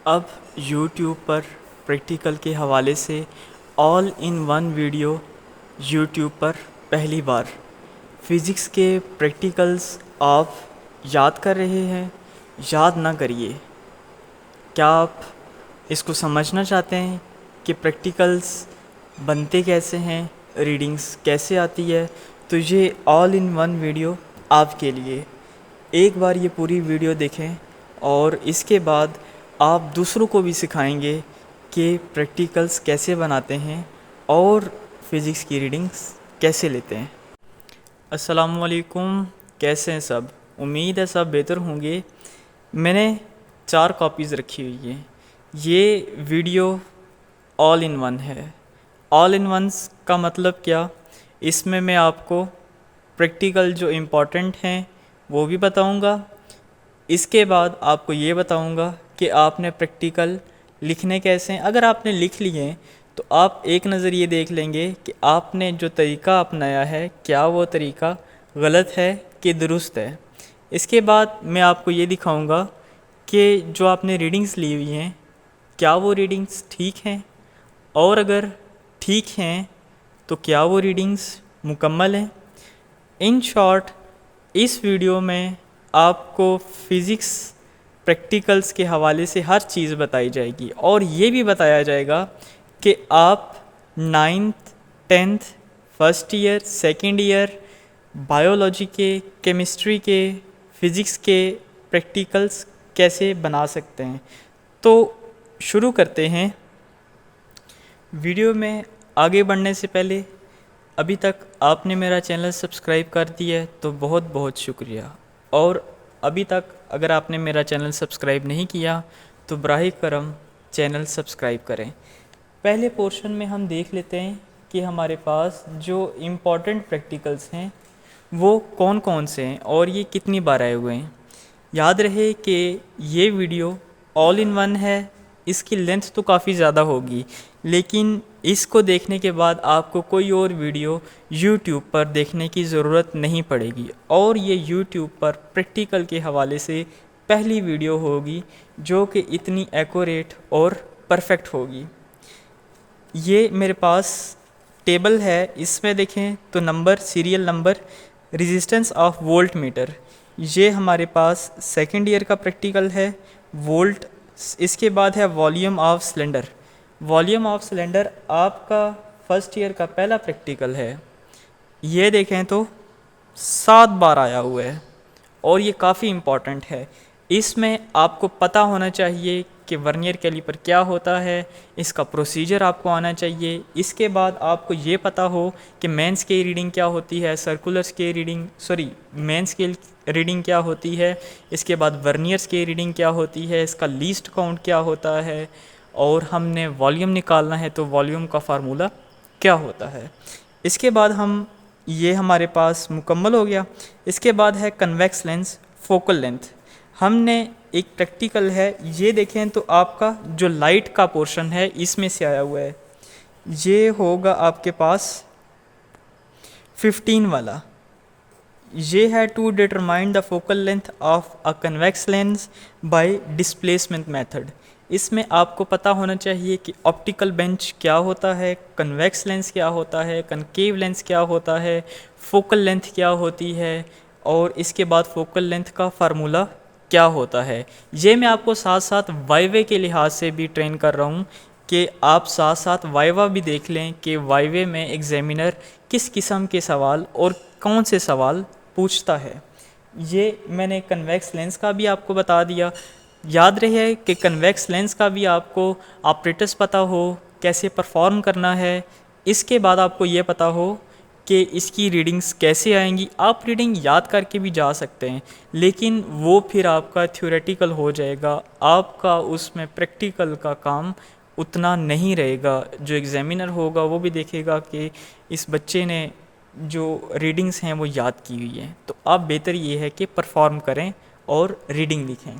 اب یوٹیوب پر پریکٹیکل کے حوالے سے آل ان ون ویڈیو یوٹیوب پر پہلی بار فزکس کے پریکٹیکلز آپ یاد کر رہے ہیں، یاد نہ کریے۔ کیا آپ اس کو سمجھنا چاہتے ہیں کہ پریکٹیکلز بنتے کیسے ہیں، ریڈنگز کیسے آتی ہے؟ تو یہ آل ان ون ویڈیو آپ کے لیے۔ ایک بار یہ پوری ویڈیو دیکھیں اور اس کے بعد آپ دوسروں کو بھی سکھائیں گے کہ پریکٹیکلز کیسے بناتے ہیں اور فزکس کی ریڈنگز کیسے لیتے ہیں۔ السلام علیکم، کیسے ہیں سب؟ امید ہے سب بہتر ہوں گے۔ میں نے 4 کاپیز رکھی ہوئی ہیں۔ یہ ویڈیو آل ان ون ہے۔ آل ان ونس کا مطلب کیا؟ اس میں آپ کو پریکٹیکل جو امپورٹنٹ ہیں وہ بھی بتاؤں گا، اس کے بعد آپ کو یہ بتاؤں گا کہ آپ نے پریکٹیکل لکھنے کیسے ہیں۔ اگر آپ نے لکھ لیے تو آپ ایک نظر یہ دیکھ لیں گے کہ آپ نے جو طریقہ اپنایا ہے کیا وہ طریقہ غلط ہے کہ درست ہے۔ اس کے بعد میں آپ کو یہ دکھاؤں گا کہ جو آپ نے ریڈنگز لی ہوئی ہیں کیا وہ ریڈنگز ٹھیک ہیں، اور اگر ٹھیک ہیں تو کیا وہ ریڈنگز مکمل ہیں۔ ان شارٹ اس ویڈیو میں آپ کو فزکس پریکٹیکلز کے حوالے سے ہر چیز بتائی جائے گی، اور یہ بھی بتایا جائے گا کہ آپ 9th 10th first year second year biology کے، کیمسٹری کے، فزکس کے پریکٹیکلز کیسے بنا سکتے ہیں۔ تو شروع کرتے ہیں۔ ویڈیو میں آگے بڑھنے سے پہلے ابھی تک آپ نے میرا چینل سبسکرائب کر دیا ہے تو بہت بہت شکریہ، اور ابھی تک اگر آپ نے میرا چینل سبسکرائب نہیں کیا تو براہ کرم چینل سبسکرائب کریں۔ پہلے پورشن میں ہم دیکھ لیتے ہیں کہ ہمارے پاس جو امپورٹنٹ پریکٹیکلز ہیں وہ کون کون سے ہیں اور یہ کتنی بار آئے ہوئے ہیں۔ یاد رہے کہ یہ ویڈیو آل ان ون ہے، اس کی لینتھ تو کافی زیادہ ہوگی، لیکن اس کو دیکھنے کے بعد آپ کو کوئی اور ویڈیو یوٹیوب پر دیکھنے کی ضرورت نہیں پڑے گی، اور یہ یوٹیوب پر پریکٹیکل کے حوالے سے پہلی ویڈیو ہوگی جو کہ اتنی ایکوریٹ اور پرفیکٹ ہوگی۔ یہ میرے پاس ٹیبل ہے، اس میں دیکھیں تو number, serial number, resistance of voltmeter, یہ ہمارے پاس سیکنڈ ایئر کا پریکٹیکل ہے۔ وولٹ، اس کے بعد ہے volume of cylinder. Volume of cylinder آپ کا فرسٹ ایئر کا پہلا پریکٹیکل ہے۔ یہ دیکھیں تو 7 بار آیا ہوا ہے، اور یہ کافی امپورٹنٹ ہے۔ اس میں آپ کو پتہ ہونا چاہیے کہ ورنیئر کیلیپر کیا ہوتا ہے، اس کا پروسیجر آپ کو آنا چاہیے۔ اس کے بعد آپ کو یہ پتہ ہو کہ مین اسکیل ریڈنگ کیا ہوتی ہے، سرکولر اسکیل ریڈنگ مین اسکیل ریڈنگ کیا ہوتی ہے، اس کے بعد ورنیئر اسکیل ریڈنگ کیا ہوتی ہے، اس کا لیسٹ کاؤنٹ کیا ہوتا ہے، اور ہم نے والیوم نکالنا ہے تو والیوم کا فارمولا کیا ہوتا ہے۔ اس کے بعد یہ ہمارے پاس مکمل ہو گیا۔ اس کے بعد ہے کنویکس لینس، فوکل لینتھ۔ ہم نے ایک پریکٹیکل ہے، یہ دیکھیں تو آپ کا جو لائٹ کا پورشن ہے اس میں سے آیا ہوا ہے، یہ ہوگا آپ کے پاس 15 والا۔ یہ ہے to determine the focal length of a convex lens by displacement method. اس میں آپ کو پتہ ہونا چاہیے کہ آپٹیکل بینچ کیا ہوتا ہے، کنویکس لینس کیا ہوتا ہے، کنکیو لینس کیا ہوتا ہے، فوکل لینتھ کیا ہوتی ہے، اور اس کے بعد فوکل لینتھ کا فارمولا کیا ہوتا ہے۔ یہ میں آپ کو ساتھ ساتھ وائوے کے لحاظ سے بھی ٹرین کر رہا ہوں کہ آپ ساتھ ساتھ وائیوا بھی دیکھ لیں کہ وائوے میں ایگزامینر کس قسم کے سوال اور کون سے سوال پوچھتا ہے۔ یہ میں نے کنویکس لینس کا بھی آپ کو بتا دیا۔ یاد رہے کہ کنویکس لینس کا بھی آپ کو آپریٹس پتہ ہو، کیسے پرفارم کرنا ہے۔ اس کے بعد آپ کو یہ پتہ ہو کہ اس کی ریڈنگز کیسے آئیں گی۔ آپ ریڈنگ یاد کر کے بھی جا سکتے ہیں، لیکن وہ پھر آپ کا تھیوریٹیکل ہو جائے گا، آپ کا اس میں پریکٹیکل کا کام اتنا نہیں رہے گا۔ جو ایگزامینر ہوگا وہ بھی دیکھے گا کہ اس بچے نے جو ریڈنگز ہیں وہ یاد کی ہوئی ہیں، تو آپ بہتر یہ ہے کہ پرفارم کریں اور ریڈنگ لکھیں۔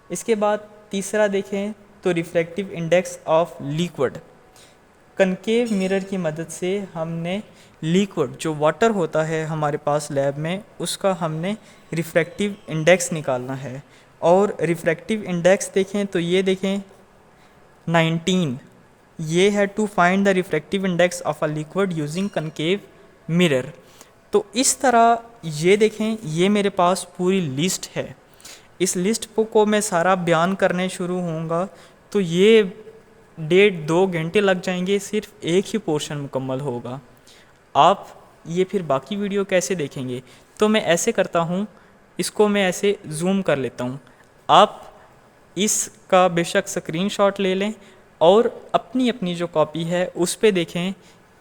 اس کے بعد تیسرا دیکھیں تو refractive index of liquid. کنکیو mirror کی مدد سے ہم نے لیکوڈ جو واٹر ہوتا ہے ہمارے پاس لیب میں، اس کا ہم نے ریفریکٹیو انڈیکس نکالنا ہے، اور ریفریکٹیو انڈیکس دیکھیں تو یہ دیکھیں 19 یہ ہے to find the refractive index of a liquid using concave mirror. تو اس طرح یہ دیکھیں یہ میرے پاس پوری لسٹ ہے. اس لسٹ کو میں سارا بیان کرنے شروع ہوں گا تو یہ 1.5-2 گھنٹے لگ جائیں گے, صرف ایک ہی پورشن مکمل ہوگا. آپ یہ پھر باقی ویڈیو کیسے دیکھیں گے؟ تو میں ایسے کرتا ہوں, اس کو میں ایسے زوم کر لیتا ہوں. آپ اس کا بے شک اسکرین شاٹ لے لیں اور اپنی اپنی جو کاپی ہے اس پہ دیکھیں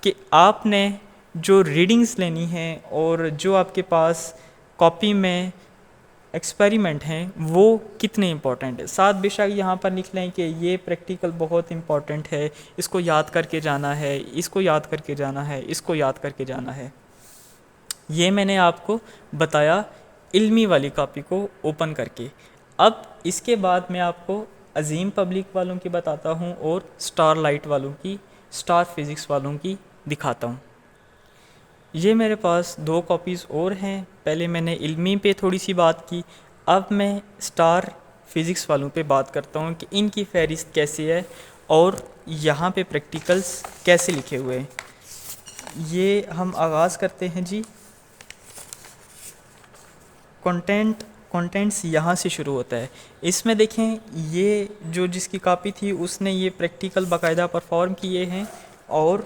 کہ آپ نے جو ریڈنگز لینی ہیں اور جو آپ کے پاس کاپی میں ایکسپیریمنٹ ہیں وہ کتنے امپورٹنٹ ہے. ساتھ بے شک یہاں پر لکھ لیں کہ یہ پریکٹیکل بہت امپورٹنٹ ہے, اس کو یاد کر کے جانا ہے, اس کو یاد کر کے جانا ہے, اس کو یاد کر کے جانا ہے. یہ میں نے آپ کو بتایا علمی والی کاپی کو اوپن کر کے. اب اس کے بعد میں آپ کو عظیم پبلک والوں کی بتاتا ہوں اور اسٹار لائٹ والوں کی, اسٹار فزکس والوں کی دکھاتا ہوں. یہ میرے پاس 2 کاپیز اور ہیں. پہلے میں نے علمی پہ تھوڑی سی بات کی, اب میں اسٹار فزکس والوں پہ بات کرتا ہوں کہ ان کی فہرست کیسی ہے اور یہاں پہ پریکٹیکلز کیسے لکھے ہوئے ہیں. یہ ہم آغاز کرتے ہیں جی. کنٹینٹس یہاں سے شروع ہوتا ہے. اس میں دیکھیں یہ جو جس کی کاپی تھی اس نے یہ پریکٹیکل باقاعدہ پرفارم کیے ہیں اور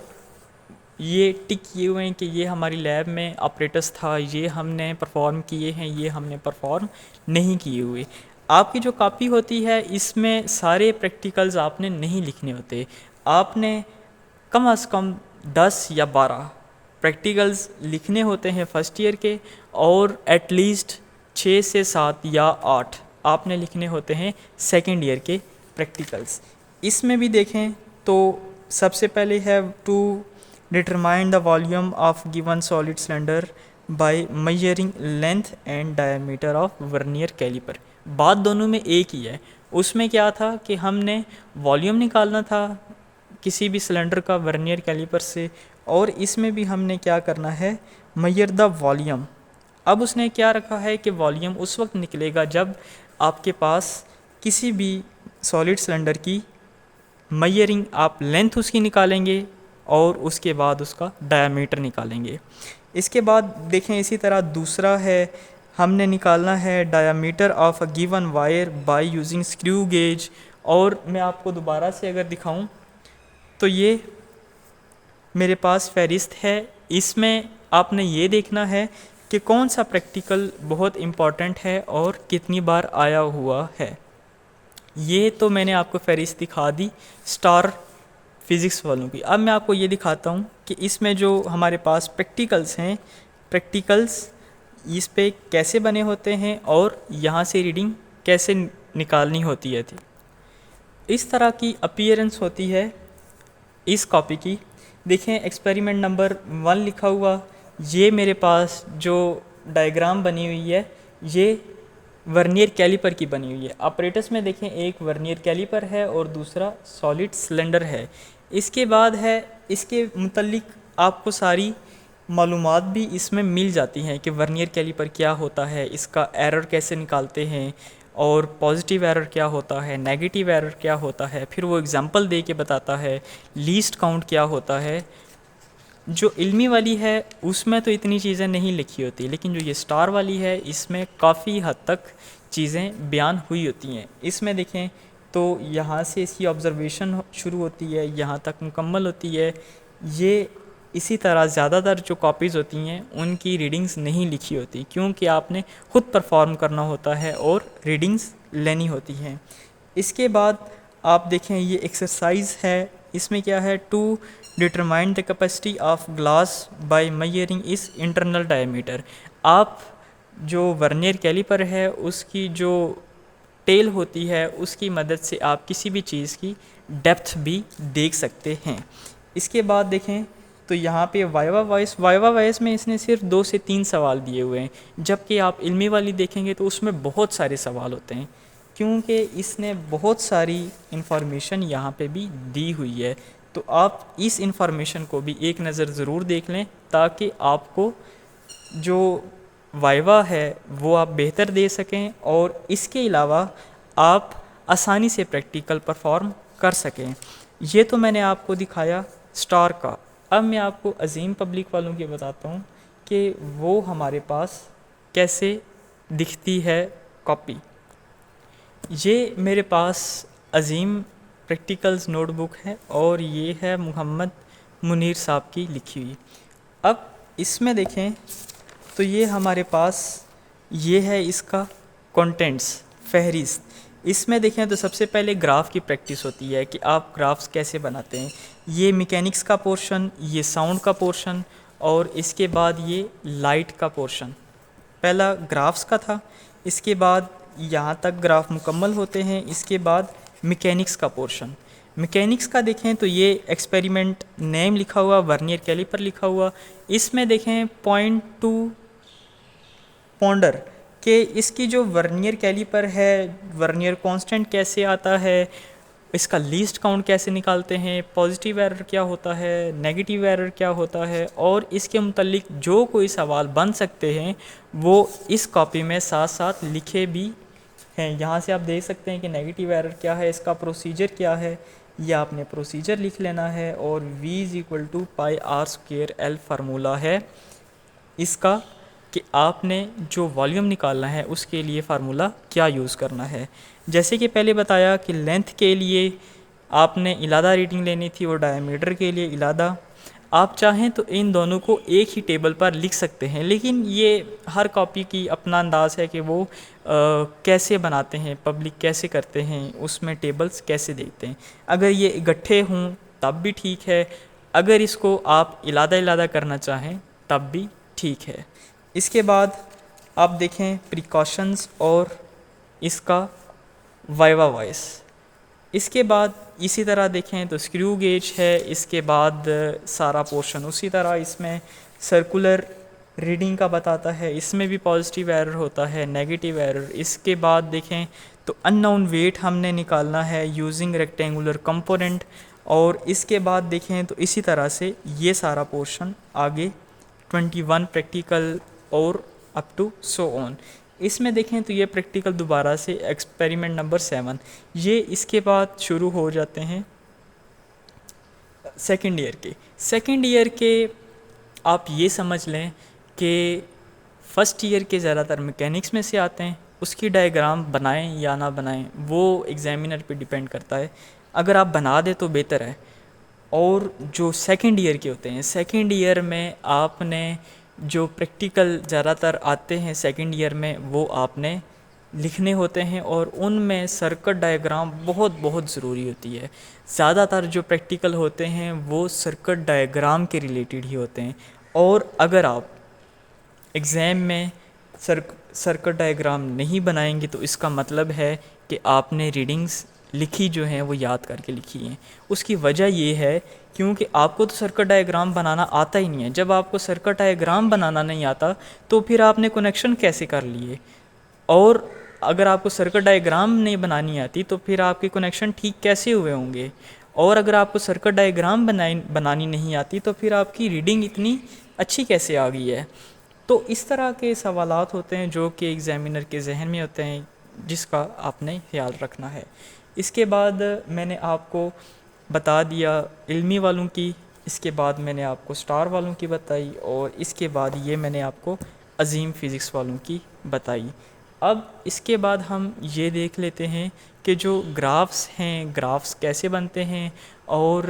یہ ٹک کیے ہوئے ہیں کہ یہ ہماری لیب میں آپریٹس تھا, یہ ہم نے پرفارم کیے ہیں, یہ ہم نے پرفارم نہیں کیے ہوئے. آپ کی جو کاپی ہوتی ہے اس میں سارے پریکٹیکلز آپ نے نہیں لکھنے ہوتے, آپ نے کم از کم 10 یا 12 پریکٹیکلز لکھنے ہوتے ہیں فرسٹ ایئر کے, اور ایٹ لیسٹ 6 سے 7 یا 8 آپ نے لکھنے ہوتے ہیں سیکنڈ ایئر کے پریکٹیکلز. اس میں بھی دیکھیں تو سب سے پہلے ہے to determine the volume of given solid cylinder by measuring length and diameter of vernier calliper. بات دونوں میں ایک ہی ہے. اس میں کیا تھا کہ ہم نے والیوم نکالنا تھا کسی بھی سلنڈر کا ورنیئر کیلیپر سے, اور اس میں بھی ہم نے کیا کرنا ہے میئر دا والیوم. اب اس نے کیا رکھا ہے کہ والیوم اس وقت نکلے گا جب آپ کے پاس کسی بھی سالڈ سلنڈر کی میئرنگ, آپ لینتھ اس کی نکالیں گے اور اس کے بعد اس کا ڈایامیٹر نکالیں گے. اس کے بعد دیکھیں اسی طرح دوسرا ہے, ہم نے نکالنا ہے diameter of a given wire by using screw gauge. اور میں آپ کو دوبارہ سے اگر دکھاؤں تو یہ میرے پاس فہرست ہے. اس میں آپ نے یہ دیکھنا ہے کہ کون سا پریکٹیکل بہت امپورٹنٹ ہے اور کتنی بار آیا ہوا ہے. یہ تو میں نے آپ کو فہرست دکھا دی اسٹار فزکس والوں کی. اب میں آپ کو یہ دکھاتا ہوں کہ اس میں جو ہمارے پاس پریکٹیکلز ہیں, پریکٹیکلز اس پہ کیسے بنے ہوتے ہیں اور یہاں سے ریڈنگ کیسے نکالنی ہوتی ہے. اس طرح کی اپیئرنس ہوتی ہے اس کاپی کی. دیکھیں ایکسپیریمنٹ نمبر 1 لکھا ہوا, یہ میرے پاس جو ڈائیگرام بنی ہوئی ہے یہ ورنیئر کیلیپر کی بنی ہوئی ہے. آپریٹس میں دیکھیں ایک ورنیئر کیلیپر ہے اور دوسرا سالڈ سلنڈر ہے. اس کے بعد ہے اس کے متعلق آپ کو ساری معلومات بھی اس میں مل جاتی ہیں کہ ورنیئر کیلیپر کیا ہوتا ہے, اس کا ایرر کیسے نکالتے ہیں, اور پازیٹیو ایرر کیا ہوتا ہے, نیگیٹیو ایرر کیا ہوتا ہے. پھر وہ اگزامپل دے کے بتاتا ہے لیسٹ کاؤنٹ کیا ہوتا ہے. جو علمی والی ہے اس میں تو اتنی چیزیں نہیں لکھی ہوتی, لیکن جو یہ اسٹار والی ہے اس میں کافی حد تک چیزیں بیان ہوئی ہوتی ہیں. اس میں دیکھیں تو یہاں سے اس کی آبزرویشن شروع ہوتی ہے, یہاں تک مکمل ہوتی ہے. یہ اسی طرح زیادہ تر جو کاپیز ہوتی ہیں ان کی ریڈنگز نہیں لکھی ہوتی, کیونکہ آپ نے خود پرفارم کرنا ہوتا ہے اور ریڈنگز لینی ہوتی ہیں. اس کے بعد آپ دیکھیں یہ ایکسرسائز ہے. اس میں کیا ہے to determine the capacity of glass by measuring اس انٹرنل ڈائیمیٹر. آپ جو ورنیئر کیلیپر ہے اس کی جو ٹیل ہوتی ہے اس کی مدد سے آپ کسی بھی چیز کی ڈیپتھ بھی دیکھ سکتے ہیں. اس کے بعد دیکھیں تو یہاں پہ وائوا وائس میں اس نے صرف 2 سے 3 سوال دیے ہوئے ہیں, جبکہ آپ علمی والی دیکھیں گے تو اس میں بہت سارے سوال ہوتے ہیں, کیونکہ اس نے بہت ساری انفارمیشن یہاں پہ بھی دی ہوئی ہے. تو آپ اس انفارمیشن کو بھی ایک نظر ضرور دیکھ لیں تاکہ آپ کو جو وائوا ہے وہ آپ بہتر دے سکیں, اور اس کے علاوہ آپ آسانی سے پریکٹیکل پرفارم کر سکیں۔ یہ تو میں نے آپ کو دکھایا اسٹار کا۔ اب میں آپ کو عظیم پبلک والوں کی بتاتا ہوں کہ وہ ہمارے پاس کیسے دکھتی ہے کاپی۔ یہ میرے پاس عظیم پریکٹیکلز نوٹ بک ہے اور یہ ہے محمد منیر صاحب کی لکھی ہوئی۔ اب اس میں دیکھیں تو یہ ہمارے پاس یہ ہے اس کا کنٹینٹس، فہرست۔ اس میں دیکھیں تو سب سے پہلے گراف کی پریکٹس ہوتی ہے کہ آپ گرافس کیسے بناتے ہیں۔ یہ میکینکس کا پورشن، یہ ساؤنڈ کا پورشن، اور اس کے بعد یہ لائٹ کا پورشن۔ پہلا گرافس کا تھا، اس کے بعد یہاں تک گراف مکمل ہوتے ہیں، اس کے بعد میکینکس کا پورشن۔ میکینکس کا دیکھیں تو یہ ایکسپیریمنٹ نیم لکھا ہوا، ورنیئر کیلیپر لکھا ہوا۔ اس میں دیکھیں پوائنٹ ٹو پونڈر کہ اس کی جو ورنیئر کیلیپر ہے، ورنیئر کانسٹنٹ کیسے آتا ہے، اس کا لیسٹ کاؤنٹ کیسے نکالتے ہیں، پازیٹیو ایرر کیا ہوتا ہے، نیگیٹیو ایرر کیا ہوتا ہے، اور اس کے متعلق جو کوئی سوال بن سکتے ہیں وہ اس کاپی میں ساتھ ساتھ لکھے بھی ہیں۔ یہاں سے آپ دیکھ سکتے ہیں کہ نیگیٹیو ایرر کیا ہے، اس کا پروسیجر کیا ہے، یہ آپ نے پروسیجر لکھ لینا ہے، اور V=πr²L فارمولہ ہے اس کا کہ آپ نے جو والیوم نکالنا ہے اس کے لیے فارمولہ کیا یوز کرنا ہے۔ جیسے کہ پہلے بتایا کہ لینتھ کے لیے آپ نے علادہ ریڈنگ لینی تھی اور ڈایا میٹر کے لیے علادہ۔ آپ چاہیں تو ان دونوں کو ایک ہی ٹیبل پر لکھ سکتے ہیں، لیکن یہ ہر کاپی کی اپنا انداز ہے کہ وہ کیسے بناتے ہیں، پبلک کیسے کرتے ہیں، اس میں ٹیبلز کیسے دیتے ہیں۔ اگر یہ اکٹھے ہوں تب بھی ٹھیک ہے، اگر اس کو آپ علادہ علادہ کرنا چاہیں تب بھی ٹھیک ہے۔ اس کے بعد آپ دیکھیں پریکاشنز اور اس کا وائوا وائس۔ اس کے بعد اسی طرح دیکھیں تو اسکریو گیج ہے، اس کے بعد سارا پورشن اسی طرح اس میں سرکولر ریڈنگ کا بتاتا ہے، اس میں بھی پازیٹیو ایرر ہوتا ہے، نیگیٹیو ایرر۔ اس کے بعد دیکھیں تو ان نون ویٹ ہم نے نکالنا ہے یوزنگ ریکٹینگولر کمپوننٹ، اور اس کے بعد دیکھیں تو اسی طرح سے یہ سارا پورشن آگے 21 پریکٹیکل اور اپ ٹو سو آن۔ اس میں دیکھیں تو یہ پریکٹیکل دوبارہ سے ایکسپیریمنٹ نمبر 7، یہ اس کے بعد شروع ہو جاتے ہیں سیکنڈ ایئر کے۔ سیکنڈ ایئر کے آپ یہ سمجھ لیں کہ فرسٹ ایئر کے زیادہ تر میکینکس میں سے آتے ہیں، اس کی ڈائیگرام بنائیں یا نہ بنائیں وہ ایگزامینر پہ ڈیپینڈ کرتا ہے، اگر آپ بنا دیں تو بہتر ہے۔ اور جو سیکنڈ ایئر کے ہوتے ہیں، سیکنڈ ایئر میں آپ نے جو پریکٹیکل زیادہ تر آتے ہیں سیکنڈ ایئر میں وہ آپ نے لکھنے ہوتے ہیں، اور ان میں سرکٹ ڈائیگرام بہت بہت ضروری ہوتی ہے۔ زیادہ تر جو پریکٹیکل ہوتے ہیں وہ سرکٹ ڈائیگرام کے ریلیٹڈ ہی ہوتے ہیں، اور اگر آپ ایگزام میں سرکٹ ڈائیگرام نہیں بنائیں گے تو اس کا مطلب ہے کہ آپ نے ریڈنگز لکھی جو ہیں وہ یاد کر کے لکھی ہیں۔ اس کی وجہ یہ ہے کیونکہ آپ کو تو سرکٹ ڈائیگرام بنانا آتا ہی نہیں ہے۔ جب آپ کو سرکٹ ڈائیگرام بنانا نہیں آتا تو پھر آپ نے کنیکشن کیسے کر لیے، اور اگر آپ کو سرکٹ ڈائیگرام نہیں بنانی آتی تو پھر آپ کے کنیکشن ٹھیک کیسے ہوئے ہوں گے، اور اگر آپ کو سرکٹ ڈائیگرام بنانی نہیں آتی تو پھر آپ کی ریڈنگ اتنی اچھی کیسے آ گئی ہے۔ تو اس طرح کے سوالات ہوتے ہیں جو کہ ایگزامینر کے ذہن میں ہوتے ہیں، جس کا آپ نے خیال رکھنا ہے۔ اس کے بعد میں نے آپ کو بتا دیا علمی والوں کی، اس کے بعد میں نے آپ کو اسٹار والوں کی بتائی، اور اس کے بعد یہ میں نے آپ کو عظیم فزکس والوں کی بتائی۔ اب اس کے بعد ہم یہ دیکھ لیتے ہیں کہ جو گرافس ہیں، گرافس کیسے بنتے ہیں، اور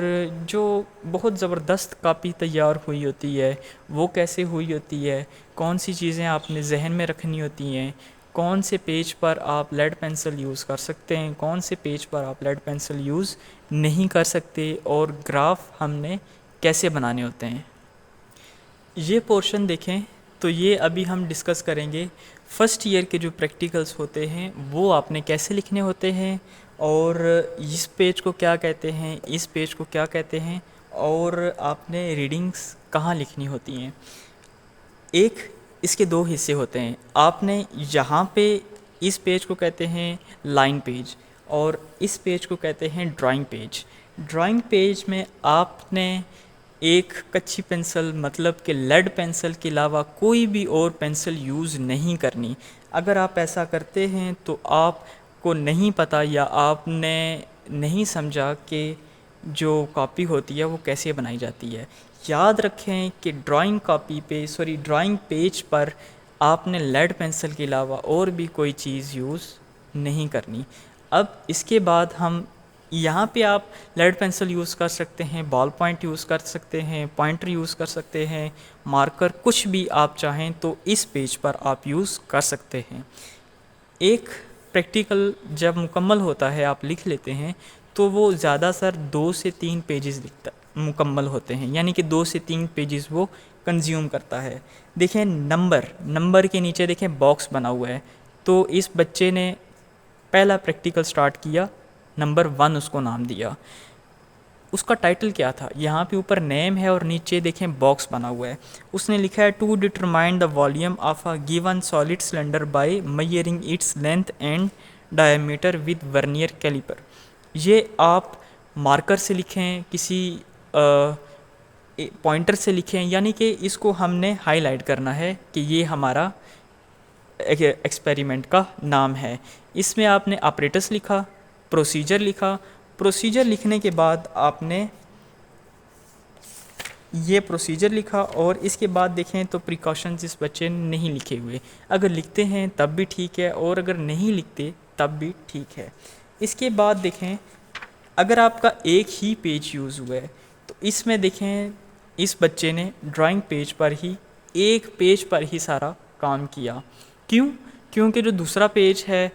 جو بہت زبردست کاپی تیار ہوئی ہوتی ہے وہ کیسے ہوئی ہوتی ہے، کون سی چیزیں آپ نے ذہن میں رکھنی ہوتی ہیں، کون سے پیج پر آپ لیڈ پینسل یوز کر سکتے ہیں، کون سے پیج پر آپ لیڈ پینسل یوز نہیں کر سکتے، اور گراف ہم نے کیسے بنانے ہوتے ہیں۔ یہ پورشن دیکھیں تو یہ ابھی ہم ڈسکس کریں گے فرسٹ ایئر کے جو پریکٹیکلز ہوتے ہیں وہ آپ نے کیسے لکھنے ہوتے ہیں، اور اس پیج کو کیا کہتے ہیں، اس پیج کو کیا کہتے ہیں، اور آپ نے ریڈنگز کہاں لکھنی ہوتی ہیں۔ ایک اس کے دو حصے ہوتے ہیں، آپ نے یہاں پہ اس پیج کو کہتے ہیں لائن پیج، اور اس پیج کو کہتے ہیں ڈرائنگ پیج۔ ڈرائنگ پیج میں آپ نے ایک کچی پینسل مطلب کہ لیڈ پینسل کے علاوہ کوئی بھی اور پینسل یوز نہیں کرنی۔ اگر آپ ایسا کرتے ہیں تو آپ کو نہیں پتہ یا آپ نے نہیں سمجھا کہ جو کاپی ہوتی ہے وہ کیسے بنائی جاتی ہے. یاد رکھیں کہ ڈرائنگ پیج پر آپ نے لیڈ پینسل کے علاوہ اور بھی کوئی چیز یوز نہیں کرنی. اب اس کے بعد ہم یہاں پہ آپ لیڈ پینسل یوز کر سکتے ہیں، بال پوائنٹ یوز کر سکتے ہیں، پوائنٹر یوز کر سکتے ہیں، مارکر، کچھ بھی آپ چاہیں تو اس پیج پر آپ یوز کر سکتے ہیں. ایک پریکٹیکل جب مکمل ہوتا ہے آپ لکھ لیتے ہیں تو وہ زیادہ تر 2 سے 3 پیجز مکمل ہوتے ہیں، یعنی کہ 2 سے 3 پیجز وہ کنزیوم کرتا ہے. دیکھیں نمبر کے نیچے دیکھیں باکس بنا ہوا ہے، تو اس بچے نے پہلا پریکٹیکل سٹارٹ کیا، نمبر 1 اس کو نام دیا. اس کا ٹائٹل کیا تھا؟ یہاں پہ اوپر نیم ہے اور نیچے دیکھیں باکس بنا ہوا ہے. اس نے لکھا ہے to determine the volume of a given solid cylinder by measuring its length and diameter with vernier calliper. یہ آپ مارکر سے لکھیں، کسی پوائنٹر سے لکھیں، یعنی کہ اس کو ہم نے ہائی لائٹ کرنا ہے کہ یہ ہمارا ایکسپیریمنٹ کا نام ہے. اس میں آپ نے آپریٹس لکھا، پروسیجر لکھا. پروسیجر لکھنے کے بعد آپ نے یہ پروسیجر لکھا، اور اس کے بعد دیکھیں تو پریکاشنز اس بچے نے نہیں لکھے ہوئے. اگر لکھتے ہیں تب بھی ٹھیک ہے، اور اگر نہیں لکھتے تب بھی ٹھیک ہے. اس کے بعد دیکھیں اگر آپ کا ایک ہی پیج یوز ہوا ہے تو اس میں دیکھیں اس بچے نے ڈرائنگ پیج پر ہی ایک پیج پر ہی سارا کام کیا. کیونکہ جو دوسرا پیج ہے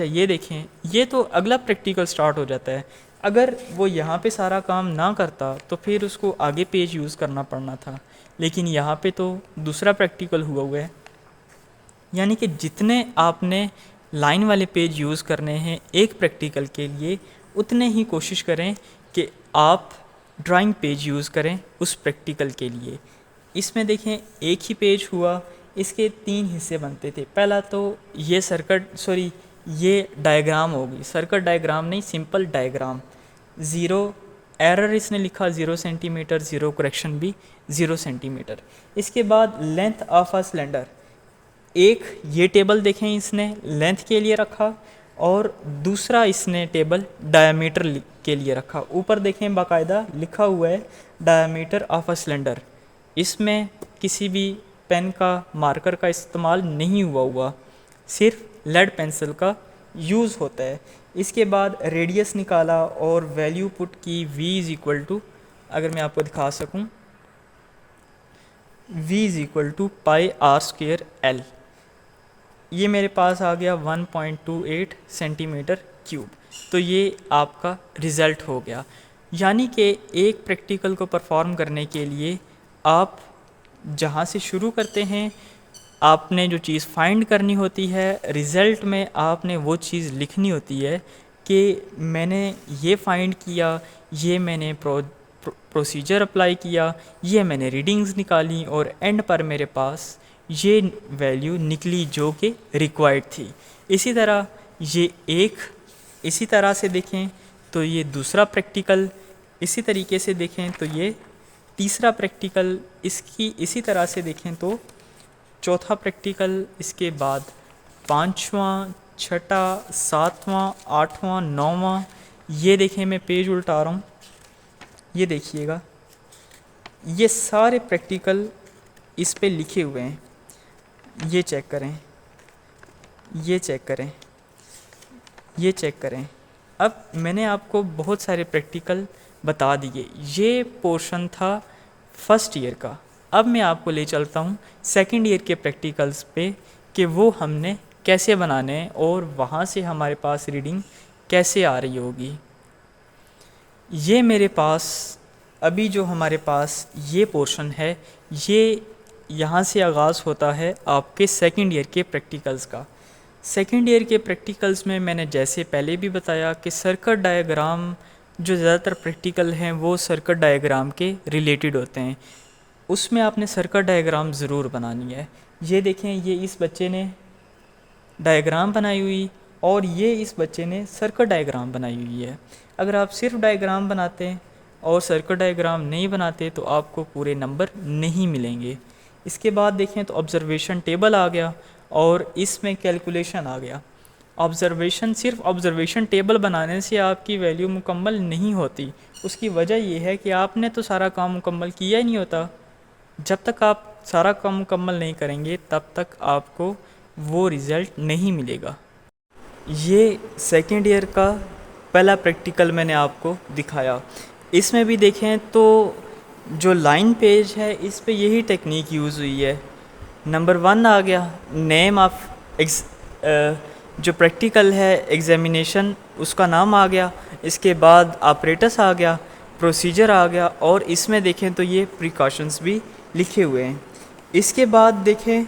یہ دیکھیں، یہ تو اگلا پریکٹیکل سٹارٹ ہو جاتا ہے. اگر وہ یہاں پہ سارا کام نہ کرتا تو پھر اس کو آگے پیج یوز کرنا پڑنا تھا، لیکن یہاں پہ تو دوسرا پریکٹیکل ہوا ہے. یعنی کہ جتنے آپ نے لائن والے پیج یوز کرنے ہیں ایک پریکٹیکل کے لیے، اتنے ہی کوشش کریں کہ آپ ڈرائنگ پیج یوز کریں اس پریکٹیکل کے لیے. اس میں دیکھیں ایک ہی پیج ہوا، اس کے 3 حصے بنتے تھے. پہلا تو یہ ڈائیگرام ہوگی، سرکٹ ڈائیگرام نہیں، سمپل ڈائیگرام. 0 ایرر اس نے لکھا 0 سینٹی میٹر، 0 کریکشن بھی 0 سینٹی میٹر. اس کے بعد لینتھ آف اے سلنڈر، ایک یہ ٹیبل دیکھیں اس نے لینتھ کے لیے رکھا، اور دوسرا اس نے ٹیبل ڈایامیٹر کے لیے رکھا. اوپر دیکھیں باقاعدہ لکھا ہوا ہے ڈایامیٹر آف اے سلنڈر. اس میں کسی بھی پین کا، مارکر کا استعمال نہیں ہوا، صرف لیڈ پینسل کا یوز ہوتا ہے. اس کے بعد ریڈیس نکالا اور ویلیو پٹ کی v اگر میں آپ کو دکھا سکوں v pi r square L. یہ میرے پاس آ گیا 1.28 سینٹی میٹر کیوب. تو یہ آپ کا رزلٹ ہو گیا. یعنی کہ ایک پریکٹیکل کو پرفارم کرنے کے لیے آپ جہاں سے شروع کرتے ہیں، آپ نے جو چیز فائنڈ کرنی ہوتی ہے، رزلٹ میں آپ نے وہ چیز لکھنی ہوتی ہے کہ میں نے یہ فائنڈ کیا، یہ میں نے پروسیجر اپلائی کیا، یہ میں نے ریڈنگز نکالی، اور اینڈ پر میرے پاس یہ ویلیو نکلی جو کہ ریکوائرڈ تھی. اسی طرح سے دیکھیں تو یہ دوسرا پریکٹیکل، اسی طریقے سے دیکھیں تو یہ تیسرا پریکٹیکل، اسی طرح سے دیکھیں تو چوتھا پریکٹیکل، اس کے بعد 5واں، 6واں، 7واں، 8واں، 9واں. یہ دیکھیں میں پیج الٹا رہا ہوں، یہ دیکھیے گا، یہ سارے پریکٹیکل اس پہ لکھے ہوئے ہیں. یہ چیک کریں، یہ چیک کریں، یہ چیک کریں. اب میں نے آپ کو بہت سارے پریکٹیکل بتا دیے. یہ پورشن تھا فرسٹ ایئر کا. اب میں آپ کو لے چلتا ہوں سیکنڈ ایئر کے پریکٹیکلز پہ کہ وہ ہم نے کیسے بنانے ہیں اور وہاں سے ہمارے پاس ریڈنگ کیسے آ رہی ہوگی. یہ میرے پاس ابھی جو ہمارے پاس یہ پورشن ہے، یہ یہاں سے آغاز ہوتا ہے آپ کے سیکنڈ ایئر کے پریکٹیکلز کا. سیکنڈ ایئر کے پریکٹیکلز میں نے جیسے پہلے بھی بتایا کہ سرکٹ ڈائیگرام جو زیادہ تر پریکٹیکل ہیں وہ سرکٹ ڈائیگرام کے ریلیٹڈ ہوتے ہیں. اس میں آپ نے سرکٹ ڈائیگرام ضرور بنانی ہے. یہ دیکھیں، یہ اس بچے نے ڈائیگرام بنائی ہوئی اور یہ اس بچے نے سرکٹ ڈائیگرام بنائی ہوئی ہے. اگر آپ صرف ڈائیگرام بناتے ہیں اور سرکٹ ڈائیگرام نہیں بناتے تو آپ کو پورے نمبر نہیں ملیں گے. اس کے بعد دیکھیں تو آبزرویشن ٹیبل آ گیا اور اس میں کیلکولیشن آ گیا. آبزرویشن، صرف آبزرویشن ٹیبل بنانے سے آپ کی ویلیو مکمل نہیں ہوتی. اس کی وجہ یہ ہے کہ آپ نے تو سارا کام مکمل کیا ہی نہیں ہوتا. جب تک آپ سارا کام مکمل نہیں کریں گے تب تک آپ کو وہ رزلٹ نہیں ملے گا. یہ سیکنڈ ایئر کا پہلا پریکٹیکل میں نے آپ کو دکھایا. اس میں بھی دیکھیں تو جو لائن پیج ہے اس پہ یہی ٹیکنیک یوز ہوئی ہے. نمبر 1 آ گیا نیم آف جو پریکٹیکل ہے ایگزامینیشن اس کا نام آ گیا. اس کے بعد آپریٹس آ گیا، پروسیجر آ گیا، اور اس میں دیکھیں تو یہ پریکاشنز بھی لکھے ہوئے ہیں. اس کے بعد دیکھیں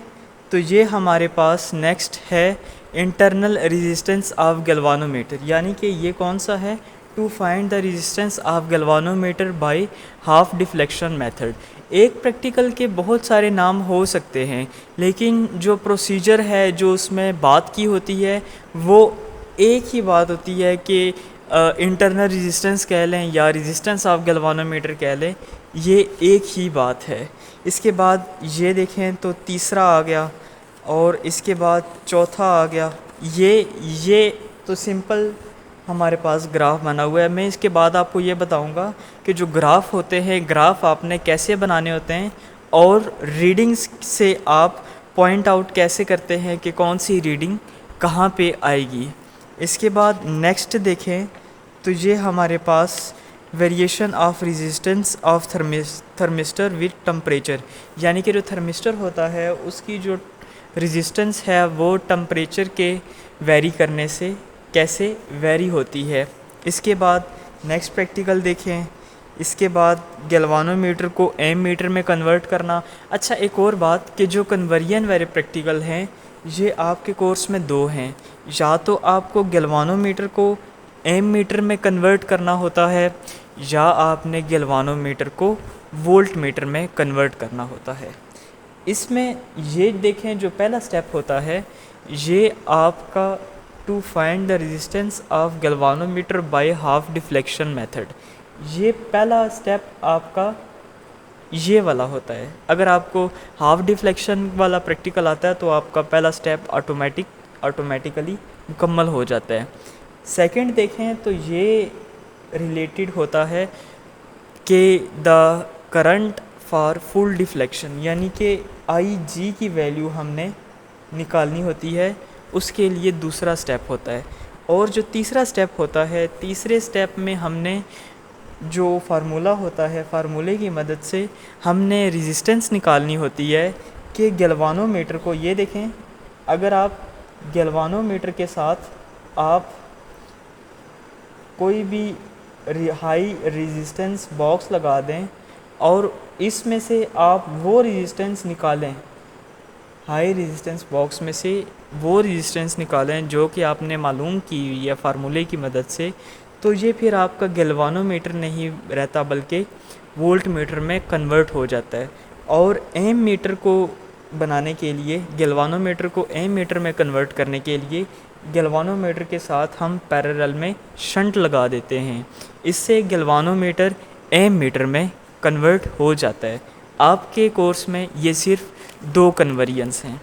تو یہ ہمارے پاس نیکسٹ ہے انٹرنل ریزسٹنس آف گلوانومیٹر، یعنی کہ یہ کون سا ہے؟ To find the resistance of galvanometer by half deflection method. ایک پریکٹیکل کے بہت سارے نام ہو سکتے ہیں، لیکن جو پروسیجر ہے جو اس میں بات کی ہوتی ہے وہ ایک ہی بات ہوتی ہے کہ انٹرنل ریزسٹنس کہہ لیں یا ریزسٹنس آف گلوانومیٹر کہہ لیں، یہ ایک ہی بات ہے. اس کے بعد یہ دیکھیں تو تیسرا آ گیا، اور اس کے بعد چوتھا آ گیا. یہ تو سمپل ہمارے پاس گراف بنا ہوا ہے. میں اس کے بعد آپ کو یہ بتاؤں گا کہ جو گراف ہوتے ہیں گراف آپ نے کیسے بنانے ہوتے ہیں، اور ریڈنگز سے آپ پوائنٹ آؤٹ کیسے کرتے ہیں کہ کون سی ریڈنگ کہاں پہ آئے گی. اس کے بعد نیکسٹ دیکھیں تو یہ ہمارے پاس variation of resistance of thermistor with temperature, یعنی کہ جو تھرمسٹر ہوتا ہے اس کی جو ریزسٹنس ہے وہ ٹمپریچر کے ویری کرنے سے کیسے ویری ہوتی ہے. اس کے بعد نیکسٹ پریکٹیکل دیکھیں. اس کے بعد گلوانومیٹر کو ایم میٹر میں کنورٹ کرنا. اچھا ایک اور بات کہ جو کنورین والے پریکٹیکل ہیں یہ آپ کے کورس میں 2 ہیں. یا تو آپ کو گلوانومیٹر کو ایم میٹر میں کنورٹ کرنا ہوتا ہے، یا آپ نے گلوانومیٹر کو وولٹ میٹر میں کنورٹ کرنا ہوتا ہے. اس میں یہ دیکھیں جو پہلا سٹیپ ہوتا ہے یہ آپ کا to find the resistance of galvanometer by half deflection method. یہ پہلا سٹیپ آپ کا یہ والا ہوتا ہے. اگر آپ کو ہاف ڈیفلیکشن والا پریکٹیکل آتا ہے تو آپ کا پہلا سٹیپ آٹومیٹیکلی مکمل ہو جاتا ہے. سیکنڈ دیکھیں تو یہ ریلیٹڈ ہوتا ہے کہ the current for full deflection, یعنی کہ آئی جی کی ویلیو ہم نے نکالنی ہوتی ہے، اس کے لیے دوسرا سٹیپ ہوتا ہے. اور جو تیسرا سٹیپ ہوتا ہے، تیسرے سٹیپ میں ہم نے جو فارمولہ ہوتا ہے فارمولے کی مدد سے ہم نے ریزسٹنس نکالنی ہوتی ہے کہ گلوانومیٹر کو یہ دیکھیں. اگر آپ گلوانومیٹر کے ساتھ آپ کوئی بھی ہائی ریزسٹنس باکس لگا دیں اور اس میں سے آپ وہ ریزسٹنس نکالیں، ہائی ریزسٹنس باکس میں سے وہ ریزسٹنس نکالیں جو کہ آپ نے معلوم کی ہوئی ہے فارمولے کی مدد سے، تو یہ پھر آپ کا گلوانومیٹر نہیں رہتا بلکہ وولٹ میٹر میں کنورٹ ہو جاتا ہے. اور ایم میٹر کو بنانے کے لیے، گلوانومیٹر کو ایم میٹر میں کنورٹ کرنے کے لیے گلوانومیٹر کے ساتھ ہم پیرلل میں شنٹ لگا دیتے ہیں. اس سے گلوانومیٹر ایم میٹر میں کنورٹ ہو جاتا ہے. آپ کے کورس میں یہ صرف 2 کنورینس ہیں.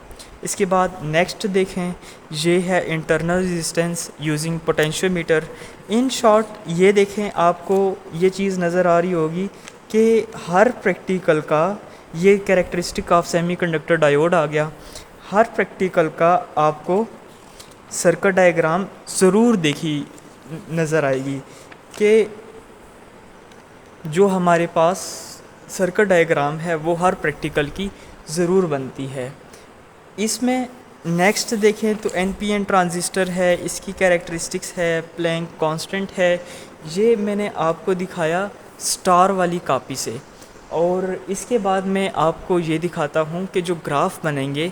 اس کے بعد نیکسٹ دیکھیں یہ ہے internal resistance using potentiometer. In short یہ دیکھیں آپ کو یہ چیز نظر آ رہی ہوگی کہ ہر پریکٹیکل کا یہ characteristic of semiconductor diode آ گیا. ہر پریکٹیکل کا آپ کو سرکٹ ڈائیگرام ضرور دیکھی نظر آئے گی کہ جو ہمارے پاس سرکٹ ڈائیگرام ہے وہ ہر پریکٹیکل کی ضرور بنتی ہے. اس میں نیکسٹ دیکھیں تو این پی این ٹرانزسٹر ہے، اس کی کریکٹرسٹکس ہے، پلینک کانسٹنٹ ہے. یہ میں نے آپ کو دکھایا سٹار والی کاپی سے. اور اس کے بعد میں آپ کو یہ دکھاتا ہوں کہ جو گراف بنیں گے،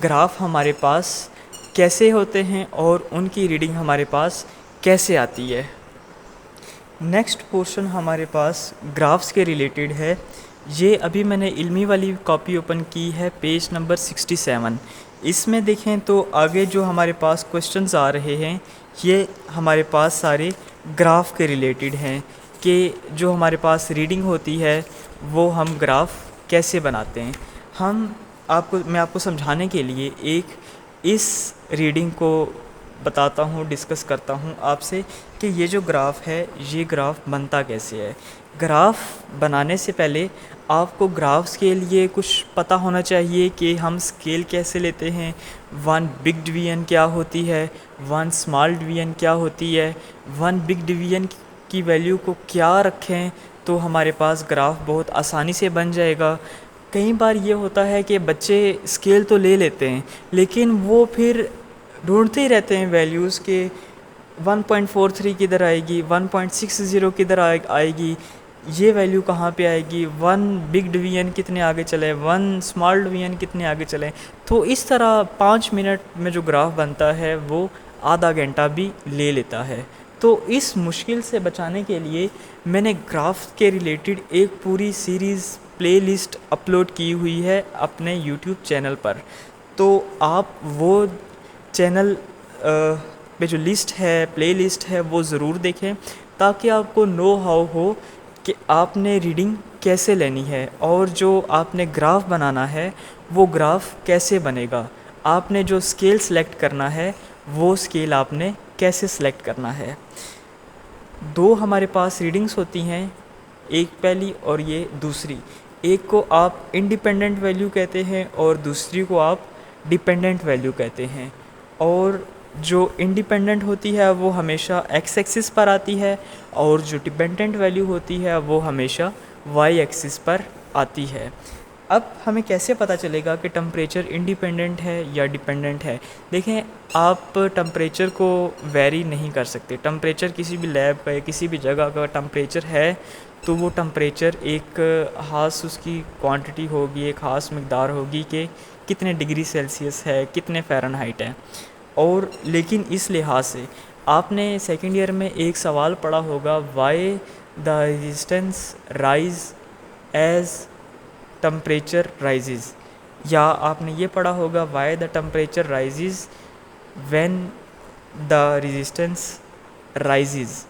گراف ہمارے پاس کیسے ہوتے ہیں اور ان کی ریڈنگ ہمارے پاس کیسے آتی ہے. نیکسٹ پورشن ہمارے پاس گرافس کے ریلیٹڈ ہے. یہ ابھی میں نے علمی والی کاپی اوپن کی ہے، پیج نمبر 67. اس میں دیکھیں تو آگے جو ہمارے پاس کوشچنز آ رہے ہیں یہ ہمارے پاس سارے گراف کے ریلیٹڈ ہیں کہ جو ہمارے پاس ریڈنگ ہوتی ہے وہ ہم گراف کیسے بناتے ہیں. میں آپ کو سمجھانے کے لیے ایک اس ریڈنگ کو بتاتا ہوں، ڈسکس کرتا ہوں آپ سے کہ یہ جو گراف ہے یہ گراف بنتا کیسے ہے۔ گراف بنانے سے پہلے آپ کو گرافس کے لیے کچھ پتہ ہونا چاہیے کہ ہم اسکیل کیسے لیتے ہیں، ون بگ ڈویژن کیا ہوتی ہے، ون اسمال ڈویژن کیا ہوتی ہے، ون بگ ڈویژن کی ویلیو کو کیا رکھیں تو ہمارے پاس گراف بہت آسانی سے بن جائے گا۔ کئی بار یہ ہوتا ہے کہ بچے اسکیل تو لے لیتے ہیں لیکن وہ پھر ڈھونڈتے ہی رہتے ہیں ویلیوز کے 1.43 کدھر آئے گی، 1.60 کدھر آئے گی، یہ ویلیو کہاں پہ آئے گی، ون بگ ڈویژن کتنے آگے چلے، ون اسمال ڈویژن کتنے آگے چلے۔ تو اس طرح 5 منٹ میں جو گراف بنتا ہے وہ آدھا گھنٹہ بھی لے لیتا ہے۔ تو اس مشکل سے بچانے کے لیے میں نے گراف کے ریلیٹڈ ایک پوری سیریز پلے لسٹ اپلوڈ کی ہوئی ہے اپنے یوٹیوب چینل پر، تو آپ وہ چینل پہ جو لسٹ ہے، پلے لسٹ ہے، وہ ضرور دیکھیں تاکہ آپ کو نو ہاؤ ہو کہ آپ نے ریڈنگ کیسے لینی ہے، اور جو آپ نے گراف بنانا ہے وہ گراف کیسے بنے گا، آپ نے جو اسکیل سلیکٹ کرنا ہے وہ اسکیل آپ نے کیسے سلیکٹ کرنا ہے۔ دو ہمارے پاس ریڈنگز ہوتی ہیں، ایک پہلی اور یہ دوسری، ایک کو آپ انڈیپینڈنٹ ویلیو کہتے ہیں اور دوسری کو آپ ڈیپینڈنٹ ویلیو کہتے ہیں، اور جو انڈیپینڈنٹ ہوتی ہے وہ ہمیشہ ایکس ایکسس پر آتی ہے اور جو ڈیپینڈنٹ ویلیو ہوتی ہے وہ ہمیشہ وائی ایکسس پر آتی ہے۔ اب ہمیں کیسے پتہ چلے گا کہ ٹمپریچر انڈیپینڈنٹ ہے یا ڈیپینڈنٹ ہے؟ دیکھیں، آپ ٹمپریچر کو ویری نہیں کر سکتے۔ ٹمپریچر کسی بھی لیب کا یا کسی بھی جگہ کا ٹمپریچر ہے تو وہ ٹمپریچر ایک خاص اس کی کوانٹٹی ہوگی، ایک خاص مقدار ہوگی کہ کتنے ڈگری سیلسیس ہے، کتنے فیرن ہائٹ ہے۔ اور لیکن اس لحاظ سے آپ نے سیکنڈ ایئر میں ایک سوال پڑھا ہوگا، why the resistance rise as temperature rises, یا آپ نے یہ پڑھا ہوگا why the temperature rises when the resistance rises.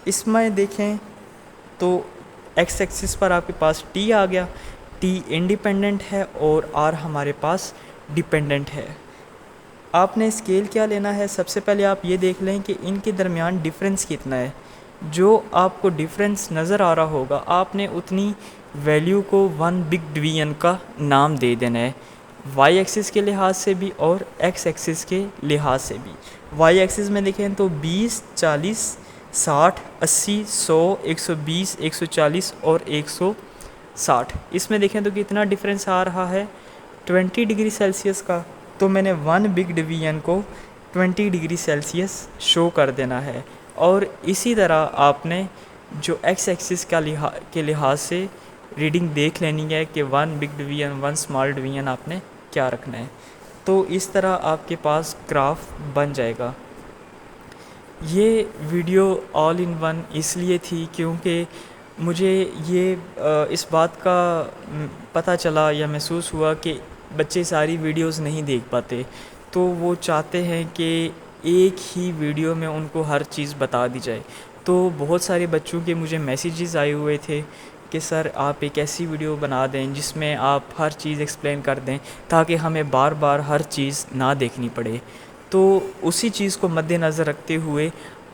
اس میں دیکھیں تو ایکس ایکسس پر آپ کے پاس ٹی آ گیا، ٹی انڈیپینڈنٹ ہے اور آر ہمارے پاس ڈیپینڈنٹ ہے۔ آپ نے اسکیل کیا لینا ہے؟ سب سے پہلے آپ یہ دیکھ لیں کہ ان کے درمیان ڈفرینس کتنا ہے۔ جو آپ کو ڈفرینس نظر آ رہا ہوگا آپ نے اتنی ویلیو کو ون بگ ڈویژن کا نام دے دینا ہے، وائی ایکسس کے لحاظ سے بھی اور ایکس ایکسس کے لحاظ سے بھی۔ وائی ایکسس میں دیکھیں تو 20، 40، 60، 80، 100، 120، 140 اور 160۔ اس میں دیکھیں تو کتنا ڈفرینس آ رہا ہے، 20 ڈگری سیلسیس کا۔ تو میں نے ون بگ ڈویژن کو 20 ڈگری سیلسیس شو کر دینا ہے، اور اسی طرح آپ نے جو ایکس ایکسس کے لحاظ سے ریڈنگ دیکھ لینی ہے کہ one big division, one small division آپ نے کیا رکھنا ہے۔ تو اس طرح آپ کے پاس گراف بن جائے گا۔ یہ ویڈیو آل ان ون اس لیے تھی کیونکہ مجھے یہ اس بات کا پتہ چلا یا محسوس ہوا کہ بچے ساری ویڈیوز نہیں دیکھ پاتے، تو وہ چاہتے ہیں کہ ایک ہی ویڈیو میں ان کو ہر چیز بتا دی جائے۔ تو بہت سارے بچوں کے مجھے میسیجز آئے ہوئے تھے کہ سر آپ ایک ایسی ویڈیو بنا دیں جس میں آپ ہر چیز ایکسپلین کر دیں تاکہ ہمیں بار بار ہر چیز نہ دیکھنی پڑے۔ تو اسی چیز کو مد نظر رکھتے ہوئے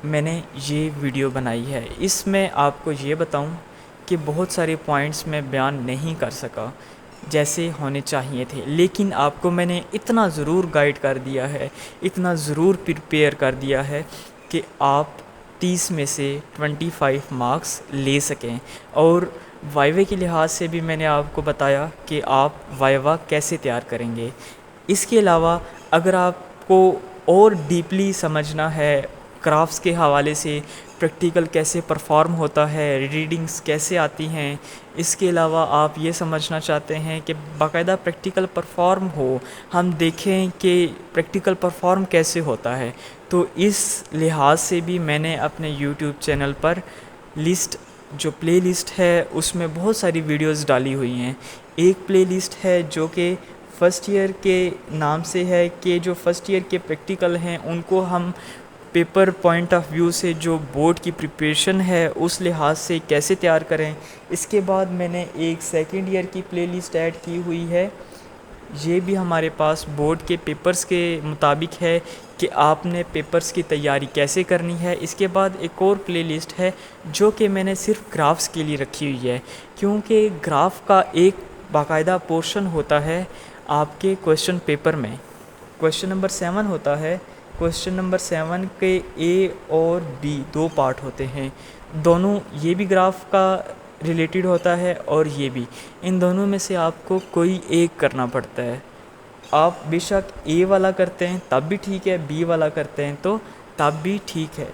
میں نے یہ ویڈیو بنائی ہے۔ اس میں آپ کو یہ بتاؤں کہ بہت سارے پوائنٹس میں بیان نہیں کر سکا جیسے ہونے چاہیے تھے، لیکن آپ کو میں نے اتنا ضرور گائیڈ کر دیا ہے، اتنا ضرور پریپیئر کر دیا ہے کہ آپ 30 میں سے 25 مارکس لے سکیں۔ اور وائوے کے لحاظ سے بھی میں نے آپ کو بتایا کہ آپ وائوا کیسے تیار کریں گے۔ اس کے علاوہ اگر آپ کو اور ڈیپلی سمجھنا ہے کرافٹس کے حوالے سے، پریکٹیکل کیسے پرفارم ہوتا ہے، ریڈنگز کیسے آتی ہیں، اس کے علاوہ آپ یہ سمجھنا چاہتے ہیں کہ باقاعدہ پریکٹیکل پرفارم ہو، ہم دیکھیں کہ پریکٹیکل پرفارم کیسے ہوتا ہے، تو اس لحاظ سے بھی میں نے اپنے یوٹیوب چینل پر لسٹ، جو پلے لسٹ ہے اس میں بہت ساری ویڈیوز ڈالی ہوئی ہیں۔ ایک پلے لسٹ ہے جو کہ فرسٹ ایئر کے نام سے ہے کہ جو فرسٹ ایئر کے پریکٹیکل ہیں ان کو ہم پیپر پوائنٹ آف ویو سے جو بورڈ کی پریپریشن ہے اس لحاظ سے کیسے تیار کریں۔ اس کے بعد میں نے ایک سیکنڈ ایئر کی پلے لسٹ ایڈ کی ہوئی ہے یہ بھی ہمارے پاس بورڈ کے پیپرز کے مطابق ہے کہ آپ نے پیپرز کی تیاری کیسے کرنی ہے۔ اس کے بعد ایک اور پلے لسٹ ہے جو کہ میں نے صرف گرافس کے لیے رکھی ہوئی ہے، کیونکہ گراف کا ایک باقاعدہ پورشن ہوتا ہے آپ کے کویشچن پیپر میں۔ کویشچن نمبر 7 ہوتا ہے، کویشچن نمبر 7 کے اے اور بی 2 پارٹ ہوتے ہیں، دونوں یہ بھی گراف کا ریلیٹڈ ہوتا ہے اور یہ بھی، ان دونوں میں سے آپ کو کوئی ایک کرنا پڑتا ہے۔ آپ بے شک اے والا کرتے ہیں تب بھی ٹھیک ہے، بی والا کرتے ہیں تو تب بھی ٹھیک ہے،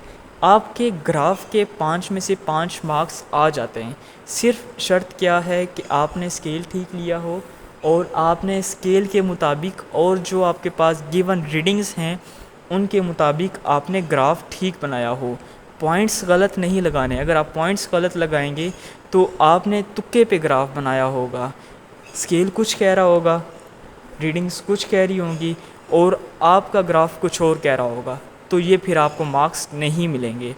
آپ کے گراف کے 5 میں سے 5 مارکس آ جاتے ہیں۔ صرف شرط کیا ہے کہ آپ نے اسکیل ٹھیک لیا ہو اور آپ نے اسکیل کے مطابق اور جو آپ کے پاس گیون ریڈنگز ہیں ان کے مطابق آپ نے گراف ٹھیک بنایا ہو۔ پوائنٹس غلط نہیں لگانے، اگر آپ پوائنٹس غلط لگائیں گے تو آپ نے تکے پہ گراف بنایا ہوگا، اسکیل کچھ کہہ رہا ہوگا، ریڈنگز کچھ کہہ رہی ہوں گی اور آپ کا گراف کچھ اور کہہ رہا ہوگا، تو یہ پھر آپ کو مارکس نہیں ملیں گے۔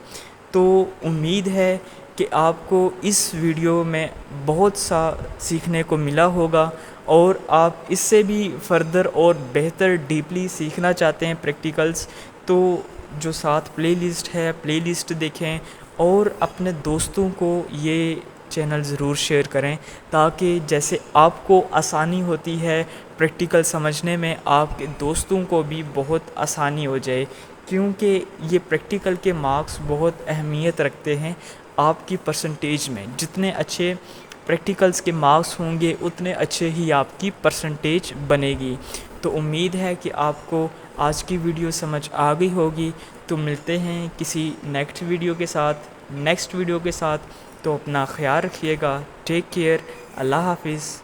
تو امید ہے کہ آپ کو اس ویڈیو میں بہت سا سیکھنے کو ملا ہوگا اور آپ اس سے بھی فردر اور بہتر ڈیپلی سیکھنا چاہتے ہیں پریکٹیکلز، تو جو ساتھ پلے لسٹ ہے پلے لسٹ دیکھیں اور اپنے دوستوں کو یہ چینل ضرور شیئر کریں تاکہ جیسے آپ کو آسانی ہوتی ہے پریکٹیکل سمجھنے میں، آپ کے دوستوں کو بھی بہت آسانی ہو جائے، کیونکہ یہ پریکٹیکل کے مارکس بہت اہمیت رکھتے ہیں آپ کی پرسنٹیج میں۔ جتنے اچھے پریکٹیکلز کے مارکس ہوں گے اتنے اچھے ہی آپ کی پرسنٹیج بنے گی۔ تو امید ہے کہ آپ کو آج کی ویڈیو سمجھ آ گئی ہوگی، تو ملتے ہیں کسی نیکسٹ ویڈیو کے ساتھ، تو اپنا خیال رکھیے گا، ٹیک کیئر، اللہ حافظ۔